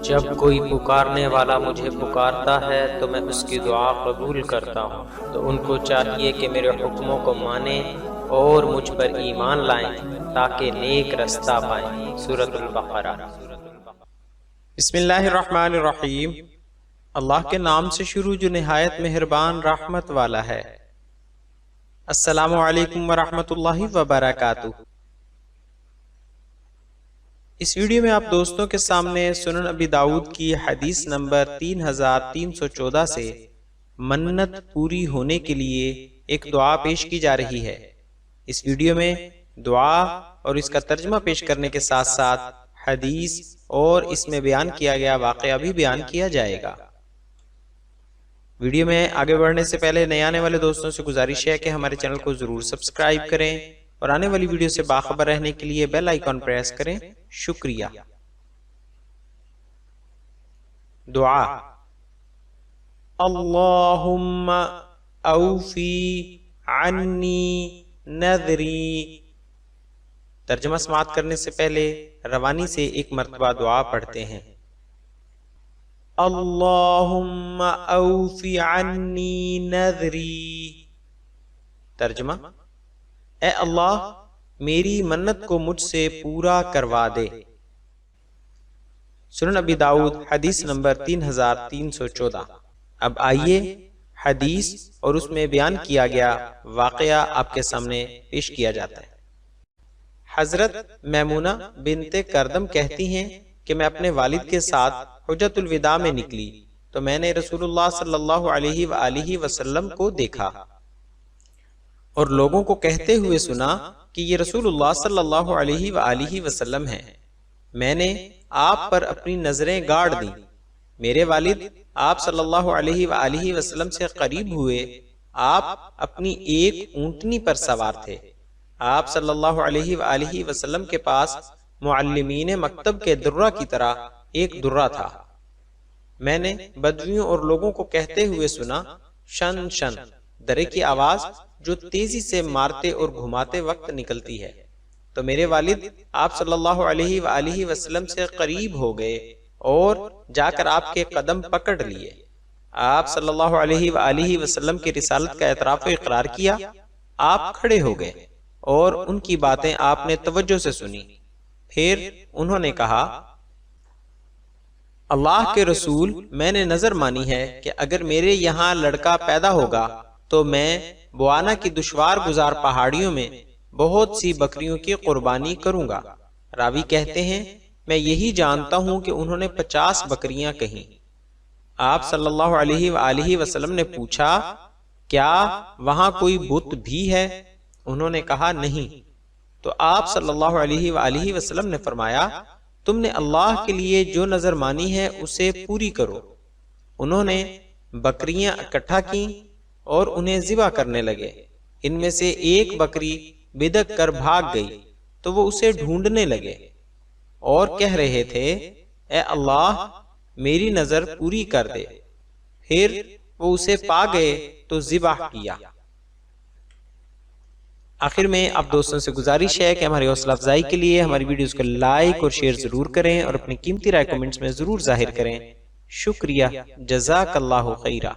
جب کوئی پکارنے والا مجھے پکارتا ہے تو میں اس کی دعا قبول کرتا ہوں، تو ان کو چاہیے کہ میرے حکموں کو مانیں اور مجھ پر ایمان لائیں تاکہ نیک رستہ پائیں۔ سورۃ البقرہ۔ بسم اللہ الرحمن الرحیم۔ اللہ کے نام سے شروع جو نہایت مہربان رحمت والا ہے۔ السلام علیکم ورحمۃ اللہ وبرکاتہ۔ اس ویڈیو میں آپ دوستوں کے سامنے سنن ابی داؤد کی حدیث نمبر 3314 سے منت پوری ہونے کے لیے ایک دعا پیش کی جا رہی ہے۔ اس ویڈیو میں دعا اور اس کا ترجمہ پیش کرنے کے ساتھ ساتھ حدیث اور اس میں بیان کیا گیا واقعہ بھی بیان کیا جائے گا۔ ویڈیو میں آگے بڑھنے سے پہلے نئے آنے والے دوستوں سے گزارش ہے کہ ہمارے چینل کو ضرور سبسکرائب کریں اور آنے والی ویڈیو سے باخبر رہنے کے لیے بیل آئیکن پریس کریں۔ شکریہ۔ دعا۔ اللہم اوفی عنی نذری۔ ترجمہ سماعت کرنے سے پہلے روانی سے ایک مرتبہ دعا پڑھتے ہیں۔ اللہم اوفی عنی نذری۔ ترجمہ: اے اللہ میری منت کو مجھ سے پورا کروا دے۔ سنن ابی داؤد حدیث نمبر 3314۔ اب آئیے حدیث اور اس میں بیان کیا گیا واقعہ آپ کے سامنے پیش کیا جاتا ہے۔ حضرت میمونہ بنت کردم کہتی ہیں کہ میں اپنے والد کے ساتھ حجۃ الوداع میں نکلی تو میں نے رسول اللہ صلی اللہ علیہ وآلہ وسلم کو دیکھا اور لوگوں کو کہتے ہوئے سنا کہ یہ رسول اللہ صلی اللہ علیہ وآلہ وسلم ہیں۔ میں نے آپ پر اپنی نظریں گاڑ دیں۔ میرے والد آپ صلی اللہ علیہ وآلہ وسلم سے قریب ہوئے۔ آپ اپنی ایک اونٹنی پر سوار تھے۔ آپ صلی اللہ علیہ وآلہ وسلم کے پاس معلمین مکتب کے درہ کی طرح ایک درہ تھا۔ میں نے بدویوں اور لوگوں کو کہتے ہوئے سنا، شن شن، درے کی آواز جو تیزی سے مارتے اور گھماتے وقت نکلتی ہے۔ تو میرے والد آپ صلی اللہ علیہ وآلہ وسلم سے قریب ہو گئے اور جا کر آپ کے قدم پکڑ لیے۔ آپ صلی اللہ علیہ وآلہ وسلم کی رسالت کا اعتراف و اقرار کیا۔ آپ کھڑے ہو گئے اور ان کی باتیں آپ نے توجہ سے سنی۔ پھر انہوں نے کہا، اللہ کے رسول، میں نے نظر مانی ہے کہ اگر میرے یہاں لڑکا پیدا ہوگا تو میں بوانا کی دشوار گزار پہاڑیوں میں بہت سی بکریوں کی قربانی کروں گا۔ راوی کہتے ہیں میں یہی جانتا ہوں کہ انہوں نے 50 بکریاں کہیں۔ آپ صلی اللہ علیہ وآلہ وسلم نے پوچھا، کیا وہاں کوئی بت بھی ہے؟ انہوں نے کہا نہیں۔ تو آپ صلی اللہ علیہ وآلہ وسلم نے فرمایا، تم نے اللہ کے لیے جو نظر مانی ہے اسے پوری کرو۔ انہوں نے بکریاں اکٹھا کیں اور انہیں ذبح کرنے لگے۔ ان میں سے ایک بکری بدک کر بھاگ گئی تو وہ اسے ڈھونڈنے لگے اور کہہ رہے تھے، اے اللہ میری نظر پوری کر دے۔ پھر وہ اسے پا گئے تو ذبح کیا۔ آخر میں آپ دوستوں سے گزارش ہے کہ ہماری حوصلہ افزائی کے لیے ہماری ویڈیوز کو لائک اور شیئر ضرور کریں اور اپنی قیمتی رائے کمنٹس میں ضرور ظاہر کریں۔ شکریہ، جزاک اللہ خیرہ۔